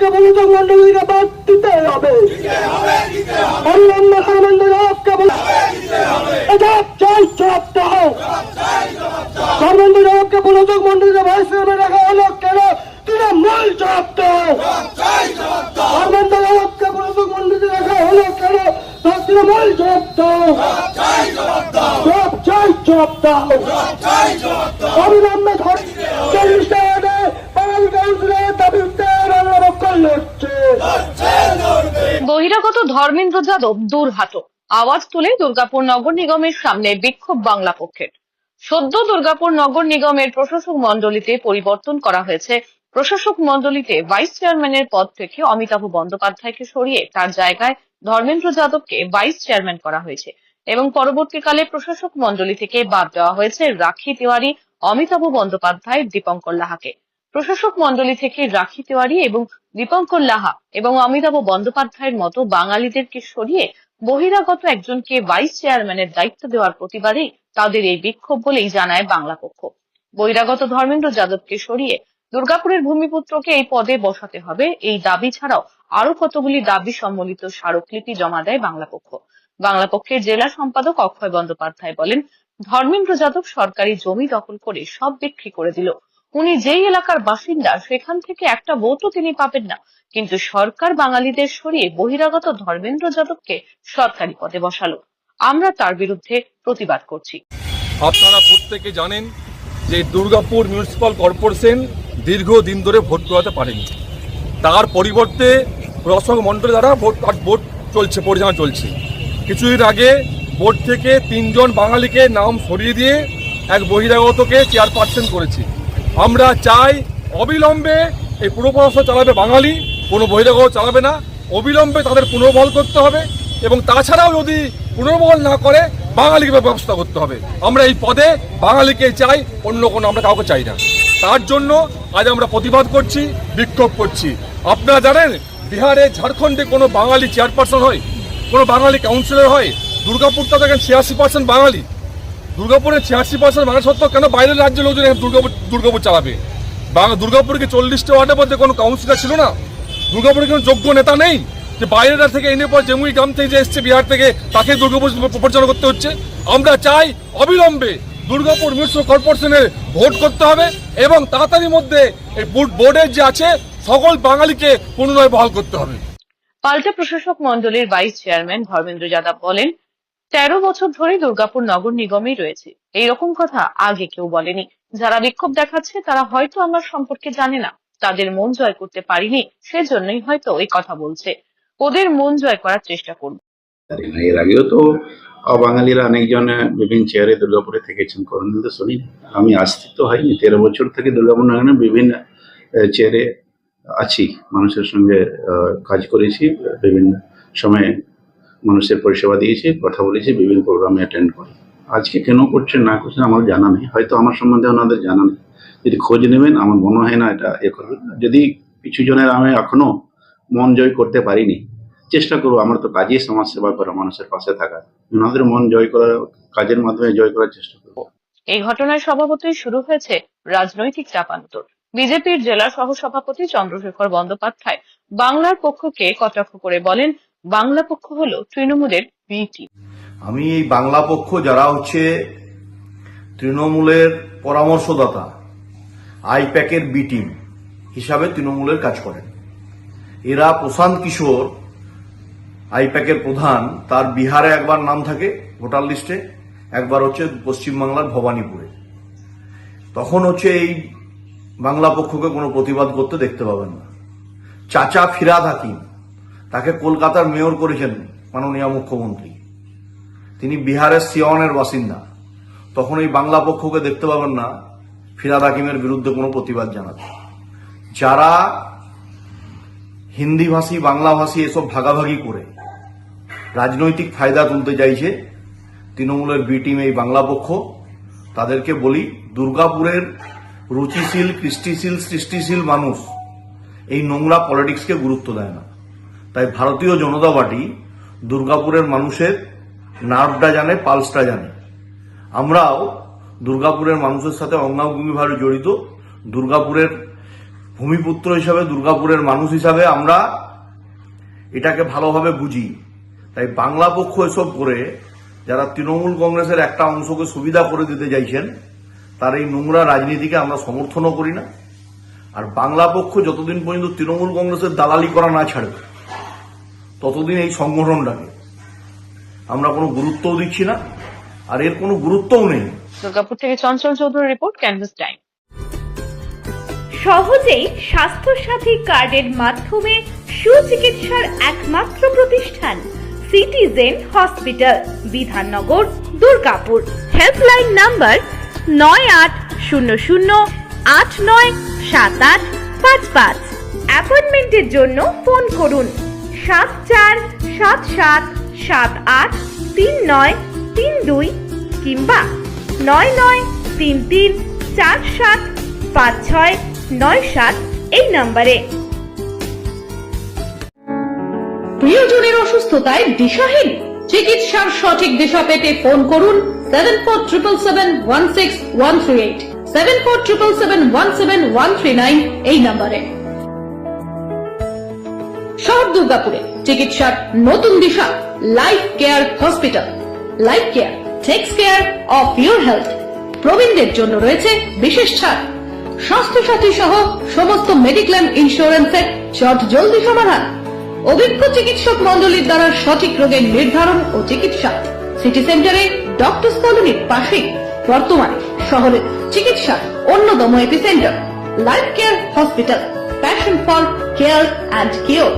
যাদবকে মনোযোগ মন্ডলীকে বাদ দিতে হবে। অবিলম্বে ধর্মেন্দ্র যাদবকে চাই জবাব দাও। ধর্মেন্দ্র যাদবকে মনোযোগ মন্ডলীকে ভাইস চেয়ারম্যান রাখা হলো কেন? তৃণমূল জবাব দাও। ধর্মেন্দ্র যাদবকে মনোযোগ মন্ডলীকে রাখা হলো কেন? তৃণমূল জবাব দাও। জবাব চাই, জবাব দাও। অবিলম্বে বহিরাগত ধর্মেন্দ্র যাদব দূর হাটো, আওয়াজ তুলে দুর্গাপুর নগর নিগমের সামনে বিক্ষোভ বাংলা পক্ষের। সদ্য দুর্গাপুর নগর নিগমের প্রশাসক মণ্ডলীতে পরিবর্তন করা হয়েছে। প্রশাসক মণ্ডলীতে ভাইস চেয়ারম্যানের পদ থেকে অমিতাভ বন্দ্যোপাধ্যায়কে সরিয়ে তার জায়গায় ধর্মেন্দ্র যাদবকে ভাইস চেয়ারম্যান করা হয়েছে এবং পরবর্তীকালে প্রশাসক মণ্ডলী থেকে বাদ দেওয়া হয়েছে রাখি তিওয়ারি, অমিতাভ বন্দ্যোপাধ্যায়, দীপঙ্কর লাহাকে। প্রশাসক মণ্ডলী থেকে রাখি তিওয়ারি এবং দীপঙ্কর লাহা এবং অমিতাভ বন্দ্যোপাধ্যায়ের মতো বাঙালিদেরকে সরিয়ে বহিরাগত একজনকে ভাইস চেয়ারম্যানের দায়িত্ব দেওয়ার প্রতিবাদেই তাদের এই বিক্ষোভ বলেই জানায় বাংলা পক্ষ। বহিরাগত ধর্মেন্দ্র যাদবকে সরিয়ে দুর্গাপুরের ভূমিপুত্রকে এই পদে বসাতে হবে, এই দাবি ছাড়াও আরো কতগুলি দাবি সম্বলিত স্মারকলিপি জমা দেয় বাংলা পক্ষ। বাংলা পক্ষের জেলা সম্পাদক অক্ষয় বন্দ্যোপাধ্যায় বলেন, ধর্মেন্দ্র যাদব সরকারি জমি দখল করে সব বিক্রি করে দিল। উনি যেই এলাকার বাসিন্দা সেখান থেকে একটা ভোটও তিনি পাবেন না, কিন্তু সরকার বাঙালিদের সরিয়ে বহিরাগত ধর্মেন্দ্র যাদবকে সরকারি পদে বসালো। আমরা তার বিরুদ্ধে প্রতিবাদ করছি। আপনারা প্রত্যেকে জানেন যে দুর্গাপুর মিউনিসিপাল কর্পোরেশন দীর্ঘদিন ধরে ভোট করাতে পারেনি। তার পরিবর্তে প্রশাসক মণ্ডলী দ্বারা ভোট চলছে, পরিচালনা চলছে। কিছুদিন আগে বোর্ড থেকে 3 জন বাঙালিকে নাম সরিয়ে দিয়ে এক বহিরাগতকে চেয়ারপারসন করেছে। আমরা চাই অবিলম্বে এই পুর প্রশাসন চালাবে বাঙালি, কোনো বহিরাগত চালাবে না। অবিলম্বে তাদের পুনর্বহাল করতে হবে এবং তাছাড়াও যদি পুনর্বহাল না করে বাঙালিকে ব্যবস্থা করতে হবে। আমরা এই পদে বাঙালিকে চাই, অন্য কোনো আমরা কাউকে চাই না। তার জন্য আজ আমরা প্রতিবাদ করছি, বিক্ষোভ করছি। আপনারা জানেন বিহারে, ঝাড়খণ্ডে কোনো বাঙালি চেয়ারপারসন হয়, কোনো বাঙালি কাউন্সিলর হয়? দুর্গাপুরটা দেখেন 86% বাঙালি। দুর্গাপুরের 86% বাঙালি সত্ত্বেও কেন বাইরের রাজ্যের লোকজন দুর্গাপুর চালাবে? দুর্গাপুরকে 40টা ওয়ার্ডের মধ্যে কোনো কাউন্সিলর ছিল না? দুর্গাপুরে কোনো যোগ্য নেতা নেই যে বাইরের থেকে এনে পর জেমুই গ্রাম থেকে যে এসছে বিহার থেকে তাকে দুর্গাপুর প্রচার করতে হচ্ছে? আমরা চাই অবিলম্বে দুর্গাপুর মিউনিসিপাল কর্পোরেশনের ভোট করতে হবে এবং তাড়াতাড়ির মধ্যে এই বোর্ডের যে আছে সকল বাঙালিকে পুনরায় বহাল করতে হবে। পাল্টা প্রশাসক মণ্ডলীর ভাইস চেয়ারম্যান ধর্মেন্দ্র যাদব বলেন, 13 বছর ধরে দুর্গাপুর নগর নিগমেই রয়েছে, এইরকম কথা আগে কেউ বলেনি। যারা বিক্ষোভ দেখাচ্ছে তারা হয়তো আমার সম্পর্কে জানে না, তাদের মন জয় করতে পারিনি, সেজন্যই হয়তো এই কথা বলছে। ওদের মন জয় করার চেষ্টা করব। এর আগেও তো বাঙালিরা অনেকজন বিভিন্ন চেয়ারে দুর্গাপুরে থেকেছেন, কোনোদিন তো শুনি। আমি আসতে তো হয়নি, 13 বছর থেকে দুর্গাপুর নগরে বিভিন্ন চেয়ারে আছি, মানুষের সঙ্গে কাজ করেছি, বিভিন্ন সময়ে মানুষের পরিষেবা দিয়েছি, কথা বলেছি, বিভিন্ন প্রোগ্রামে অ্যাটেন্ড করি। আজকে কেন করছেন না করছেন আমার জানা নেই, হয়তো আমার সম্বন্ধে ওনাদের জানা নেই। যদি খোঁজ নেবেন, আমার মনে হয় না এটা করবেন। যদি কিছু জনের আমি এখনো মন জয় করতে পারিনি, চেষ্টা করবো। আমার তো কাজই সমাজ সেবা করা, মানুষের পাশে থাকা, ওনাদের মন জয় করার কাজের মাধ্যমে জয় করার চেষ্টা করবো। এই ঘটনায় স্বভাবতই শুরু হয়েছে রাজনৈতিক চাপান্তর। বিজেপির জেলা সহসভাপতি চন্দ্রশেখর বন্দ্যোপাধ্যায় বাংলার পক্ষকে কটাক্ষ করে বলেন, বাংলা পক্ষ হলো তৃণমূলের বি টিম। আমি এই বাংলা পক্ষ যারা হচ্ছে তৃণমূলের পরামর্শদাতা, আইপ্যাকের বি টিম হিসাবে তৃণমূলের কাজ করেন। এরা প্রশান্ত কিশোর আইপ্যাকের প্রধান, তার বিহারে একবার নাম থাকে ভোটার লিস্টে, একবার হচ্ছে পশ্চিমবাংলার ভবানীপুরে। তখন হচ্ছে এই বাংলা পক্ষকে কোনো প্রতিবাদ করতে দেখতে পাবেন না। চাচা ফিরাদ হাকিম, তাকে কলকাতার মেয়র করেছেন মাননীয় মুখ্যমন্ত্রী, তিনি বিহারের সিওয়ানের বাসিন্দা। তখন এই বাংলা পক্ষকে দেখতে পাবেন না ফিরাদ হাকিমের বিরুদ্ধে কোনো প্রতিবাদ জানাতে। যারা হিন্দি ভাষী, বাংলা ভাষী এসব ভাগাভাগি করে রাজনৈতিক ফায়দা তুলতে চাইছে তৃণমূলের বি টিম এই বাংলা পক্ষ, তাদেরকে বলি, দুর্গাপুরের রুচিশীল, কৃষ্টিশীল, সৃষ্টিশীল মানুষ এই নোংরা পলিটিক্সকে গুরুত্ব দেয় না। তাই ভারতীয় জনতা পার্টি দুর্গাপুরের মানুষের নার্ভটা জানে, পালসটা জানে। আমরাও দুর্গাপুরের মানুষের সাথে অঙ্গাঙ্গিভাবে জড়িত। দুর্গাপুরের ভূমিপুত্র হিসাবে, দুর্গাপুরের মানুষ হিসাবে আমরা এটাকে ভালোভাবে বুঝি। তাই বাংলা পক্ষ এসব করে যারা তৃণমূল কংগ্রেসের একটা অংশকে সুবিধা করে দিতে চাইছেন, তার এই নোংরা রাজনীতিকে আমরা সমর্থনও করি না। আর বাংলা পক্ষ যতদিন পর্যন্ত তৃণমূল কংগ্রেসের দালালি করা না ছাড়বে, ততদিন এই সংগঠনটাকে আমরা কোনো গুরুত্বও দিচ্ছি না, আর এর কোনো গুরুত্বও নেই। দুর্গাপুর থেকে চঞ্চল চৌধুরীর রিপোর্ট, ক্যানভাস টাইম। সহজেই স্বাস্থ্যসাথী কার্ডের মাধ্যমে সুচিকিৎসার একমাত্র প্রতিষ্ঠান citizen hospital, Bidhannagar, Durgapur. Helpline number 9800897855। অ্যাপয়েন্টমেন্টের জন্য ফোন করুন 7477783932 কিংবা 9933475697 এই নম্বরে। প্রিয়জনের অসুস্থতায় দিশাহীন, চিকিৎসার সঠিক দিশা পেতে ফোন করুন 7477716138, 7477717139 এই নম্বরে। শহর দুর্গাপুরে চিকিৎসার নতুন দিশা life care hospital. Life care takes care of your health. প্রবীণদের জন্য রয়েছে বিশেষ ছাড়। স্বাস্থ্যসাথী সহ সমস্ত মেডিক্লেম ইন্স্যুরেন্সের চট জলদি সমাধান। অভিজ্ঞ চিকিৎসক মন্ডলীর দ্বারা সঠিক রোগের নির্ধারণ ও চিকিৎসা। সিটি সেন্টারে ডক্টরস কলোনির পাশেই বর্তমানে শহরের চিকিৎসার অন্যতম epicentre life care hospital, passion for care and cure.